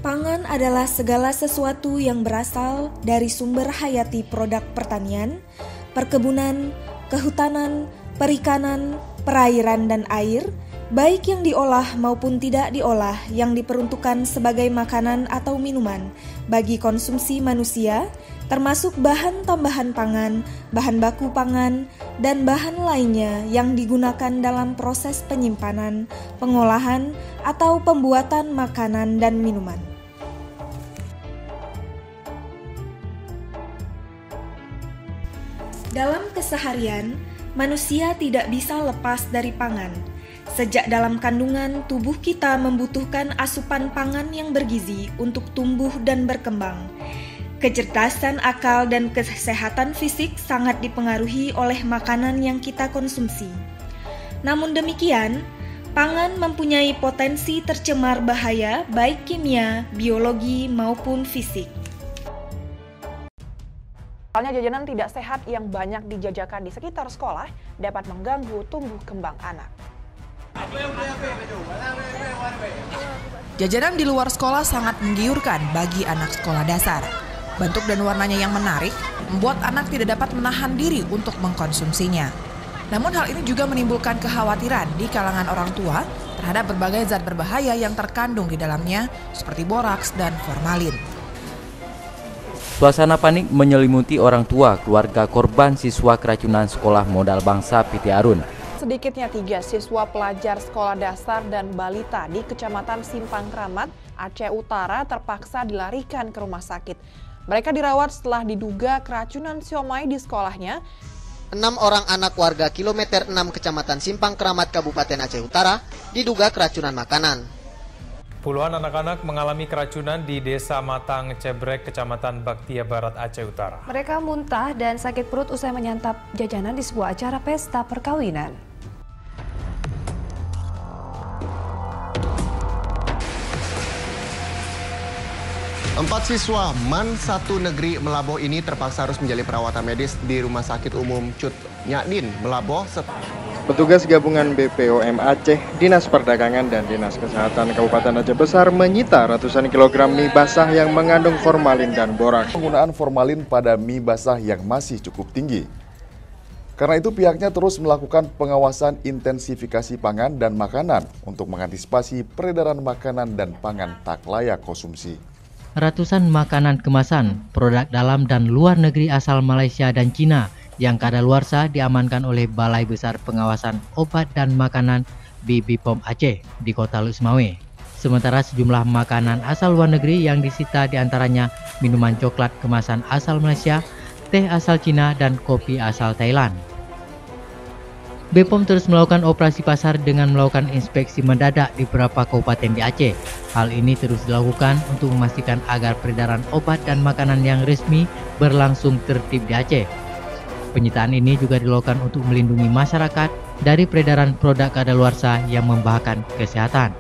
Pangan adalah segala sesuatu yang berasal dari sumber hayati produk pertanian, perkebunan, kehutanan, perikanan, perairan dan air, baik yang diolah maupun tidak diolah, yang diperuntukkan sebagai makanan atau minuman bagi konsumsi manusia, termasuk bahan tambahan pangan, bahan baku pangan, dan bahan lainnya yang digunakan dalam proses penyimpanan, pengolahan, atau pembuatan makanan dan minuman. Dalam keseharian, manusia tidak bisa lepas dari pangan. Sejak dalam kandungan, tubuh kita membutuhkan asupan pangan yang bergizi untuk tumbuh dan berkembang. Kecerdasan akal dan kesehatan fisik sangat dipengaruhi oleh makanan yang kita konsumsi. Namun demikian, pangan mempunyai potensi tercemar bahaya baik kimia, biologi, maupun fisik. Soalnya jajanan tidak sehat yang banyak dijajakan di sekitar sekolah dapat mengganggu tumbuh kembang anak. Jajanan di luar sekolah sangat menggiurkan bagi anak sekolah dasar. Bentuk dan warnanya yang menarik membuat anak tidak dapat menahan diri untuk mengkonsumsinya. Namun hal ini juga menimbulkan kekhawatiran di kalangan orang tua terhadap berbagai zat berbahaya yang terkandung di dalamnya seperti boraks dan formalin. Suasana panik menyelimuti orang tua keluarga korban siswa keracunan sekolah modal bangsa PT Arun. Sedikitnya 3 siswa pelajar sekolah dasar dan balita di Kecamatan Simpang Kramat, Aceh Utara terpaksa dilarikan ke rumah sakit. Mereka dirawat setelah diduga keracunan siomay di sekolahnya. 6 orang anak warga kilometer 6 Kecamatan Simpang Kramat, Kabupaten Aceh Utara diduga keracunan makanan. Puluhan anak-anak mengalami keracunan di Desa Matang, Cebrek, Kecamatan Baktia Barat, Aceh Utara. Mereka muntah dan sakit perut usai menyantap jajanan di sebuah acara pesta perkawinan. Empat siswa MAN 1 Negeri Melaboh ini terpaksa harus menjalani perawatan medis di Rumah Sakit Umum Cut Nyadin, Melaboh. Petugas gabungan BPOM Aceh, Dinas Perdagangan dan Dinas Kesehatan Kabupaten Aceh Besar menyita ratusan kilogram mie basah yang mengandung formalin dan boraks. Penggunaan formalin pada mie basah yang masih cukup tinggi. Karena itu pihaknya terus melakukan pengawasan intensifikasi pangan dan makanan untuk mengantisipasi peredaran makanan dan pangan tak layak konsumsi. Ratusan makanan kemasan, produk dalam dan luar negeri asal Malaysia dan Cina yang kadaluarsa diamankan oleh Balai Besar Pengawasan Obat dan Makanan BPOM Aceh di Kota Lusmawe. Sementara sejumlah makanan asal luar negeri yang disita diantaranya minuman coklat kemasan asal Malaysia, teh asal Cina, dan kopi asal Thailand. BPOM terus melakukan operasi pasar dengan melakukan inspeksi mendadak di beberapa kabupaten di Aceh. Hal ini terus dilakukan untuk memastikan agar peredaran obat dan makanan yang resmi berlangsung tertib di Aceh. Penyitaan ini juga dilakukan untuk melindungi masyarakat dari peredaran produk kadaluarsa yang membahayakan kesehatan.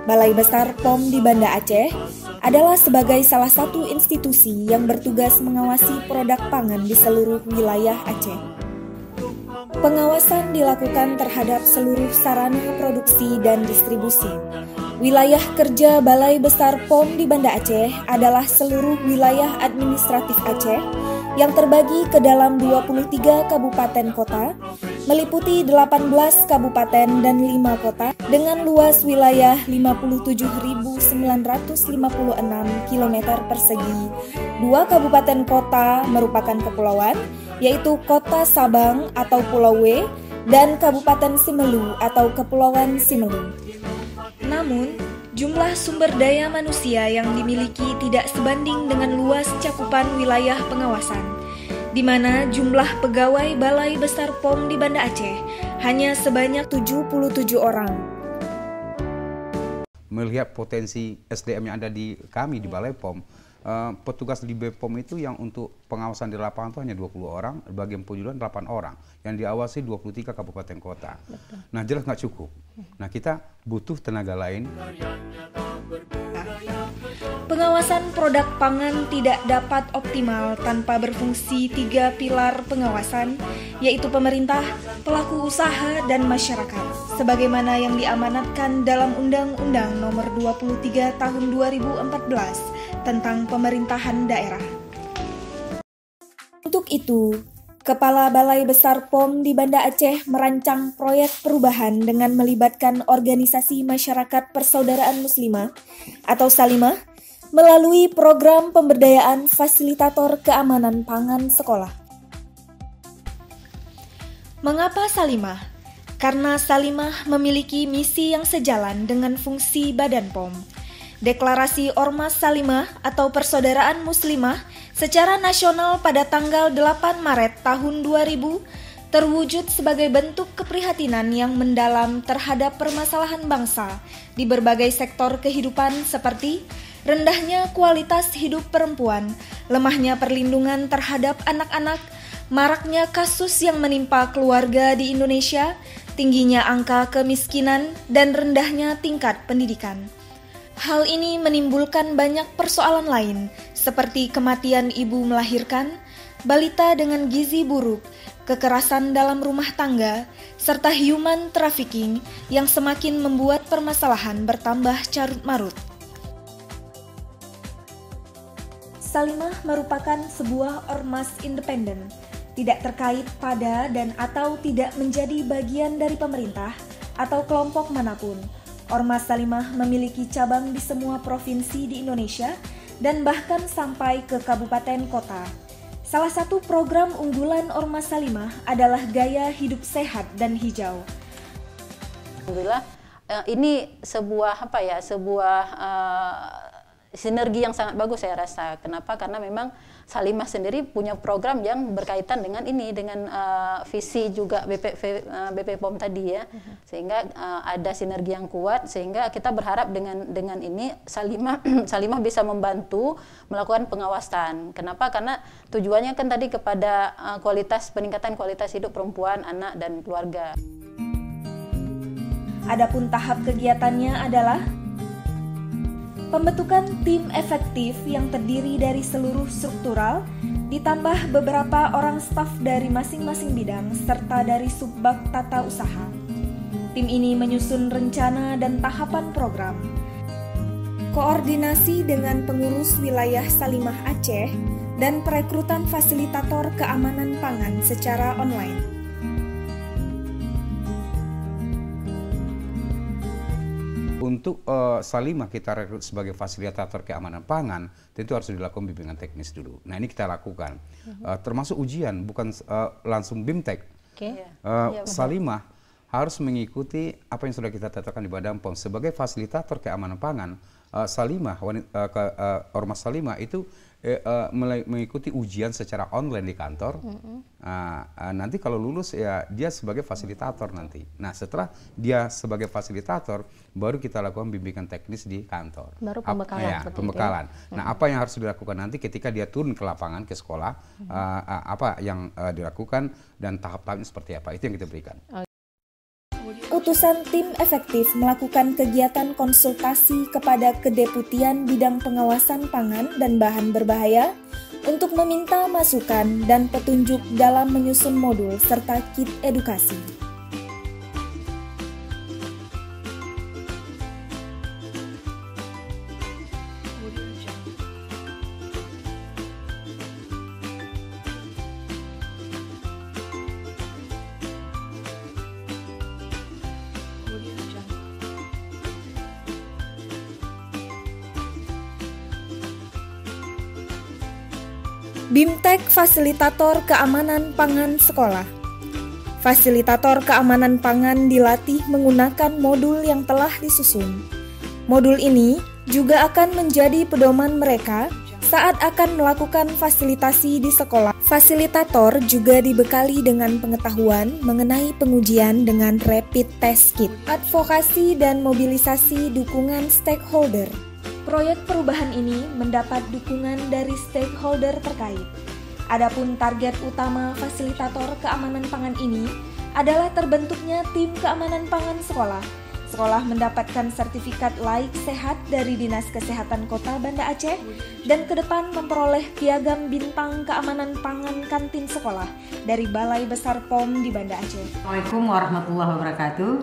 Balai Besar POM di Banda Aceh adalah sebagai salah satu institusi yang bertugas mengawasi produk pangan di seluruh wilayah Aceh. Pengawasan dilakukan terhadap seluruh sarana produksi dan distribusi. Wilayah kerja Balai Besar POM di Banda Aceh adalah seluruh wilayah administratif Aceh yang terbagi ke dalam 23 kabupaten kota meliputi 18 kabupaten dan 5 kota dengan luas wilayah 57.956 km persegi. 2 kabupaten kota merupakan kepulauan, yaitu Kota Sabang atau Pulau W dan Kabupaten Simelu atau Kepulauan Simelu. Namun, jumlah sumber daya manusia yang dimiliki tidak sebanding dengan luas cakupan wilayah pengawasan, di mana jumlah pegawai Balai Besar POM di Banda Aceh hanya sebanyak 77 orang. Melihat potensi SDM yang ada di kami di Balai POM, petugas di BPOM itu yang untuk pengawasan di lapangan itu hanya 20 orang, bagian penjualan 8 orang, yang diawasi 23 kabupaten kota. Betul. Nah, jelas nggak cukup. Nah, kita butuh tenaga lain. Pengawasan produk pangan tidak dapat optimal tanpa berfungsi 3 pilar pengawasan, yaitu pemerintah, pelaku usaha, dan masyarakat, sebagaimana yang diamanatkan dalam Undang-Undang Nomor 23 Tahun 2014 tentang pemerintahan daerah. Untuk itu, Kepala Balai Besar POM di Banda Aceh merancang proyek perubahan dengan melibatkan organisasi masyarakat persaudaraan muslimah atau Salimah melalui program pemberdayaan fasilitator keamanan pangan sekolah. Mengapa Salimah? Karena Salimah memiliki misi yang sejalan dengan fungsi Badan POM. Deklarasi Ormas Salimah atau Persaudaraan Muslimah secara nasional pada tanggal 8 Maret tahun 2000 terwujud sebagai bentuk keprihatinan yang mendalam terhadap permasalahan bangsa di berbagai sektor kehidupan seperti rendahnya kualitas hidup perempuan, lemahnya perlindungan terhadap anak-anak, maraknya kasus yang menimpa keluarga di Indonesia, tingginya angka kemiskinan, dan rendahnya tingkat pendidikan. Hal ini menimbulkan banyak persoalan lain, seperti kematian ibu melahirkan, balita dengan gizi buruk, kekerasan dalam rumah tangga, serta human trafficking yang semakin membuat permasalahan bertambah carut-marut. Salimah merupakan sebuah ormas independen, tidak terkait pada dan atau tidak menjadi bagian dari pemerintah atau kelompok manapun. Ormas Salimah memiliki cabang di semua provinsi di Indonesia dan bahkan sampai ke kabupaten kota. Salah satu program unggulan Ormas Salimah adalah gaya hidup sehat dan hijau. Alhamdulillah, ini sebuah sinergi yang sangat bagus saya rasa. Kenapa? Karena memang Salimah sendiri punya program yang berkaitan dengan ini, dengan visi juga BP POM tadi ya, sehingga ada sinergi yang kuat, sehingga kita berharap dengan ini Salimah bisa membantu melakukan pengawasan. Kenapa? Karena tujuannya kan tadi kepada peningkatan kualitas hidup perempuan, anak, dan keluarga. Adapun tahap kegiatannya adalah pembentukan tim efektif yang terdiri dari seluruh struktural, ditambah beberapa orang staf dari masing-masing bidang, serta dari subbag tata usaha. Tim ini menyusun rencana dan tahapan program. Koordinasi dengan pengurus wilayah Salimah Aceh dan perekrutan fasilitator keamanan pangan secara online. Untuk Salimah kita rekrut sebagai fasilitator keamanan pangan, tentu harus dilakukan bimbingan teknis dulu. Nah, ini kita lakukan, termasuk ujian, bukan langsung BIMTEK. Salimah harus mengikuti apa yang sudah kita tetapkan di Badan POM sebagai fasilitator keamanan pangan. Salimah, Ormas Salimah itu mengikuti ujian secara online di kantor. Nanti kalau lulus ya dia sebagai fasilitator nanti. Nah, setelah dia sebagai fasilitator baru kita lakukan bimbingan teknis di kantor. Baru pembekalan. Pembekalan. Nah, apa yang harus dilakukan nanti ketika dia turun ke lapangan, ke sekolah, apa yang dilakukan dan tahap-tahapnya seperti apa, itu yang kita berikan. Utusan tim efektif melakukan kegiatan konsultasi kepada Kedeputian Bidang Pengawasan Pangan dan Bahan Berbahaya untuk meminta masukan dan petunjuk dalam menyusun modul serta kit edukasi. BIMTEK Fasilitator Keamanan Pangan Sekolah. Fasilitator keamanan pangan dilatih menggunakan modul yang telah disusun. Modul ini juga akan menjadi pedoman mereka saat akan melakukan fasilitasi di sekolah. Fasilitator juga dibekali dengan pengetahuan mengenai pengujian dengan rapid test kit, advokasi dan mobilisasi dukungan stakeholder. Proyek perubahan ini mendapat dukungan dari stakeholder terkait. Adapun target utama fasilitator keamanan pangan ini adalah terbentuknya tim keamanan pangan sekolah. Sekolah mendapatkan sertifikat laik sehat dari Dinas Kesehatan Kota Banda Aceh dan ke depan memperoleh piagam bintang keamanan pangan kantin sekolah dari Balai Besar POM di Banda Aceh. Assalamualaikum warahmatullahi wabarakatuh.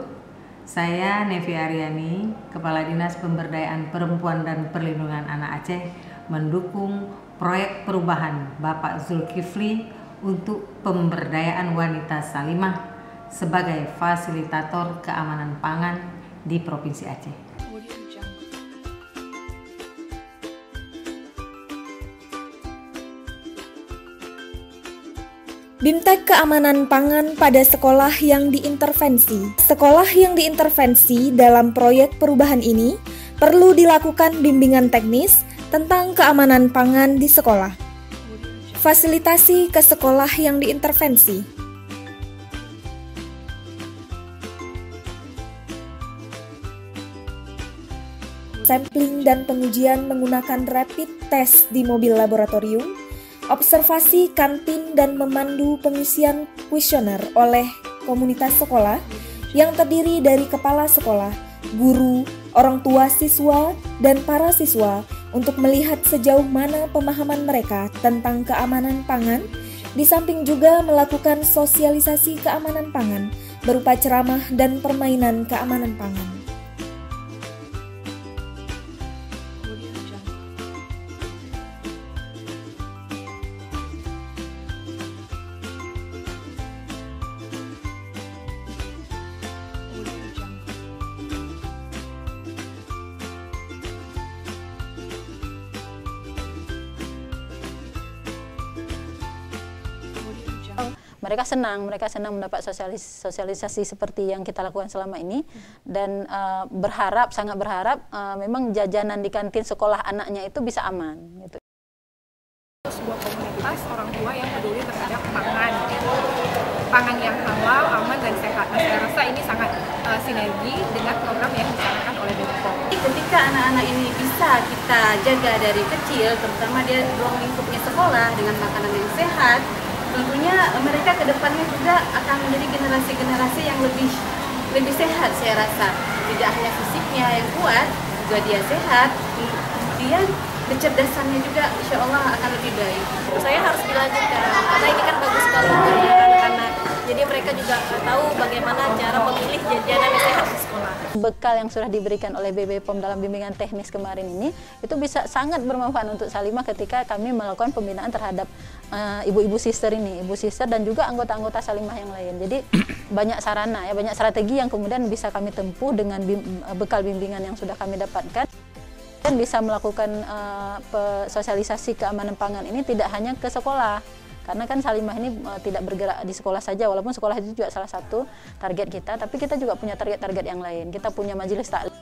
Saya Nevi Aryani, Kepala Dinas Pemberdayaan Perempuan dan Perlindungan Anak Aceh, mendukung proyek perubahan Bapak Zulkifli untuk pemberdayaan wanita Salimah sebagai fasilitator keamanan pangan di Provinsi Aceh. BIMTEK Keamanan Pangan pada sekolah yang diintervensi. Sekolah yang diintervensi dalam proyek perubahan ini perlu dilakukan bimbingan teknis tentang keamanan pangan di sekolah. Fasilitasi ke sekolah yang diintervensi. Sampling dan pengujian menggunakan rapid test di mobil laboratorium, observasi kantin dan memandu pengisian kuesioner oleh komunitas sekolah yang terdiri dari kepala sekolah, guru, orang tua siswa, dan para siswa untuk melihat sejauh mana pemahaman mereka tentang keamanan pangan, di samping juga melakukan sosialisasi keamanan pangan berupa ceramah dan permainan keamanan pangan. Mereka senang mendapat sosialisasi seperti yang kita lakukan selama ini dan sangat berharap memang jajanan di kantin sekolah anaknya itu bisa aman. Gitu. Sebuah komunitas orang tua yang peduli terhadap pangan yang halal, aman dan sehat. Nah, saya rasa ini sangat sinergi dengan program yang dicanangkan oleh BPOM. Ketika anak-anak ini bisa kita jaga dari kecil, terutama dia ruang lingkupnya sekolah dengan makanan yang sehat, tentunya mereka ke depannya juga akan menjadi generasi-generasi yang lebih sehat, saya rasa. Tidak hanya fisiknya yang kuat, juga dia sehat, kemudian kecerdasannya juga insya Allah akan lebih baik. Saya harus dilanjutkan, karena ini kan bagus sekali untuk anak-anak. Jadi mereka juga tahu bagaimana cara memilih jajanan yang sehat di sekolah. Bekal yang sudah diberikan oleh BPOM dalam bimbingan teknis kemarin ini, itu bisa sangat bermanfaat untuk Salimah ketika kami melakukan pembinaan terhadap ibu-ibu sister ini, ibu sister dan juga anggota-anggota Salimah yang lain. Jadi banyak sarana, banyak strategi yang kemudian bisa kami tempuh dengan bekal bimbingan yang sudah kami dapatkan. Dan bisa melakukan sosialisasi keamanan pangan ini tidak hanya ke sekolah. Karena kan Salimah ini tidak bergerak di sekolah saja, walaupun sekolah itu juga salah satu target kita, tapi kita juga punya target-target yang lain. Kita punya majelis taklim.